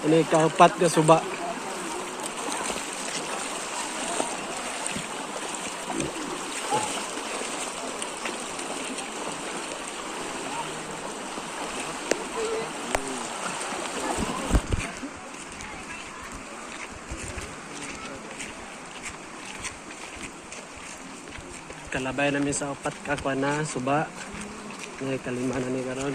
Ini kaupat ka suba. Kalabay namin sa upat ka na suba. Ngay kalima na ni karon.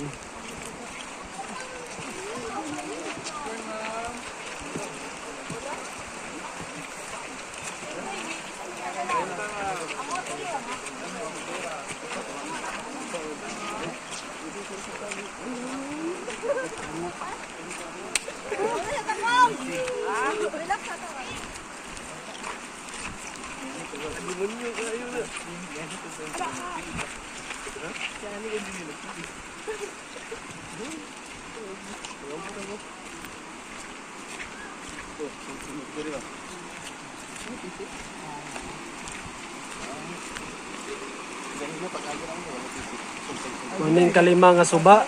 Maning kalima nga suba.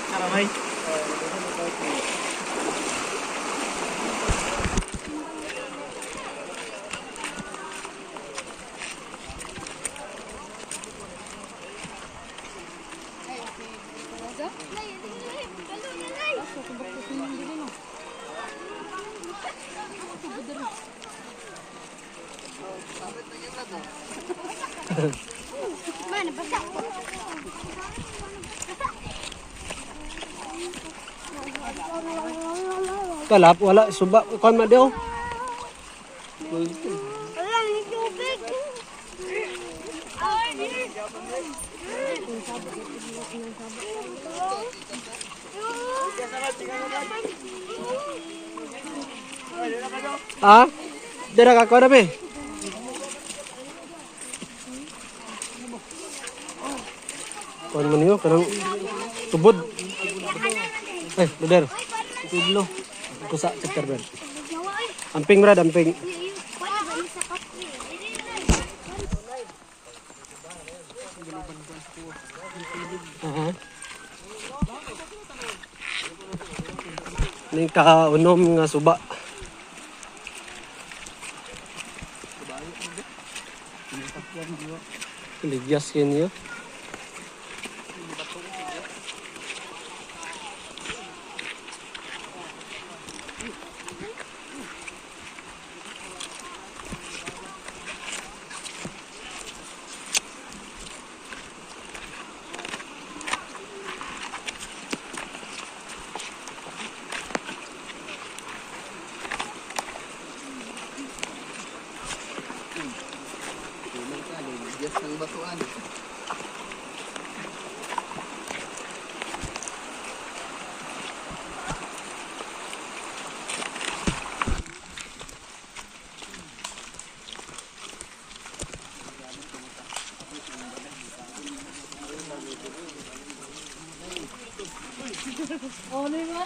Karamay. Mana basa? Kalap wala suba kon ma daw. Wala ni tubig. Ah? Dira ka ko na be. Kon man yo kanang tubod. Brother. Tudlo. Kusa chapter ben. Amping brad, amping. Ning kaunom nga suba. Ligyas kinyo. Ng batuan. Oh, ni ba?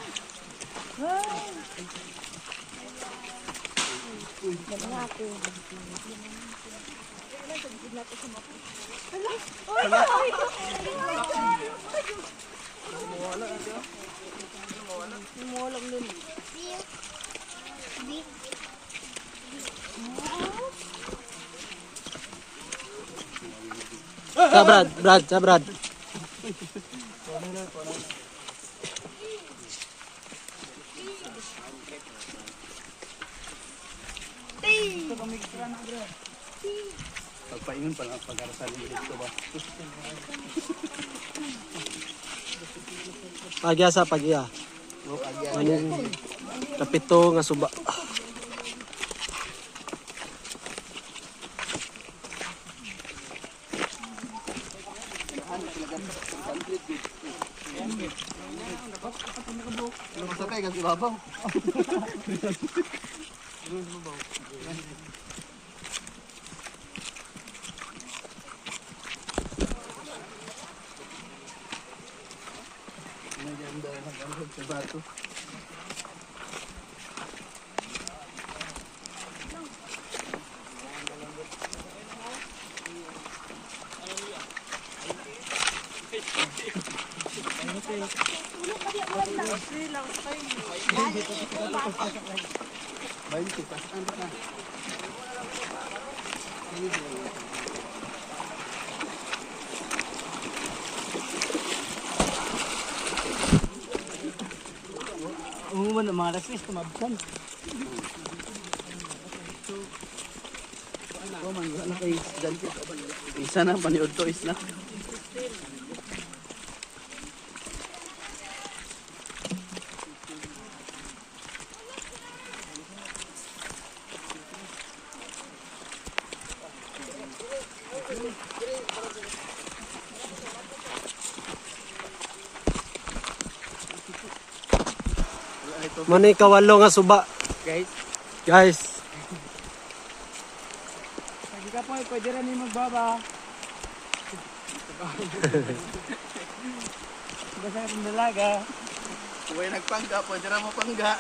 Sabrad. Pagpaingon pa lang pag-arasan dito ba? Pagya sa pagya. Maning kapito nga suba. Masakay kasi babaw. Sa bato. Bayin kita. Ano ka? Umuman ng mga rasis, tumabsan. Oh man, ano kay dyan ko? Isa na, paniod to is na. Manay kawalo nga suba. Guys, Guys, pagi ka po, pwede rin yung magbaba. Basta akong dalaga. Huwag nagpangga, pwede na mo pangga.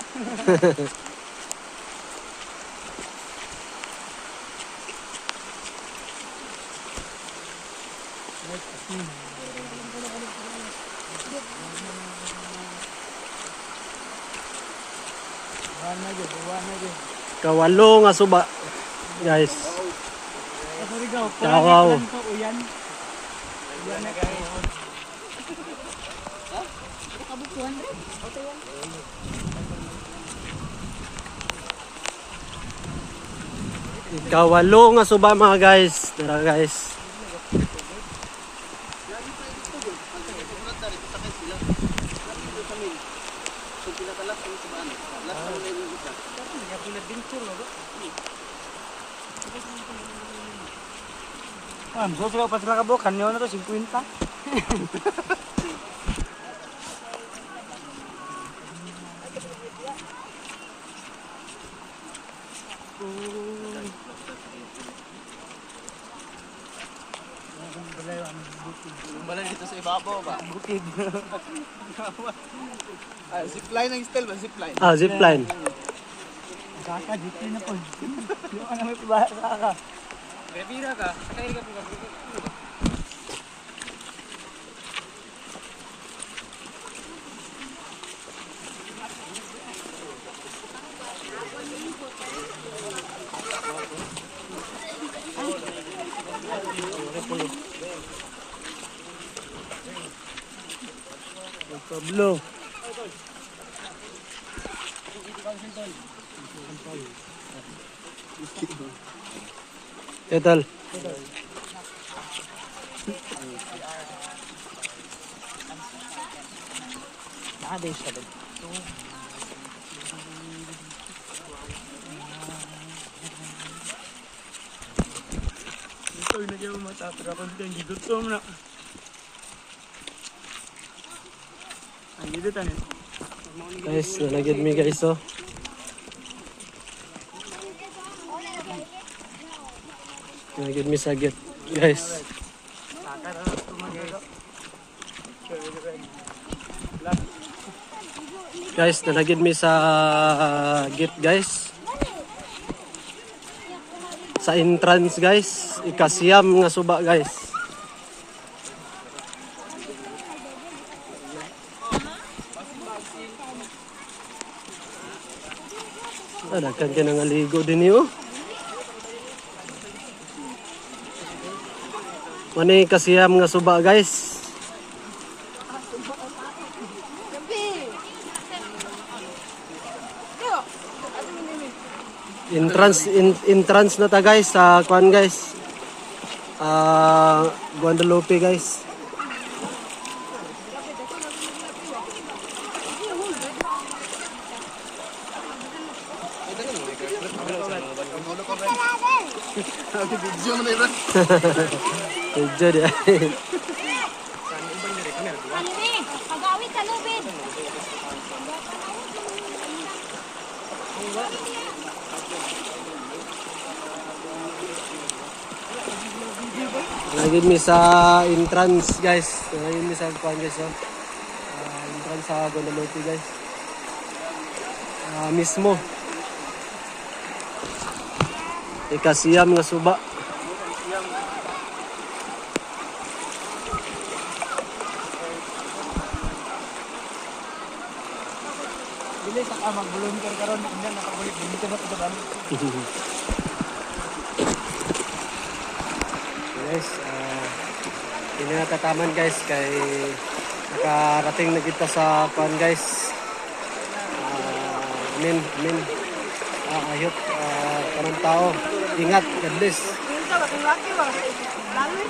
Buwan na dyan, buwan na dyan. kawalo nga suba. Guys, Sorry gaw, Kawaw. plan ko, uyan. Uyan na guys. kawalo nga suba mga guys. Tara guys. So sila pas nakabok, kanyo na to, 50. Balay dito sa ibabaw ba? Bukid. Zipline ang style ba? Zipline. Ah, zipline. Saka, dito na po. Yung ano may pabaha, saka. Bira ka, kaya ka po. Pablo. Etal. Ada siya doon. Ito, hindi ako matatra ko dito. Hindi gusto mo na. Ang dito tanin. Guys, nalagyan mi guys oh. Nalagyan mi sagit. Guys, Saka na tumagay. guys, nalagyan mi sa gate guys. Sa entrance guys, ikasiyam nga suba guys. Dakan ka nang aligo din niyo. Mani kasiyam nga suba guys. Entrance na ta guys sa kuan guys. Guadalupe guys. Video mo na iba. Medyo di ay. Ano ni? Pag-awit ka lubid. Lagyan mi sa entrance guys. Lagyan mi sa kuan guys oh. Entrance sa Guadalupe guys. Mismo. Ikasiyam nga suba. Dili saka mag-volunteer karon kunya nakabulit dito na sa ban. Guys, hindi na tataman guys kay nakarating na kita sa pan guys. Amin. Ayot kanang tao. Ingat, God bless. Ito ba laki ba? Lalo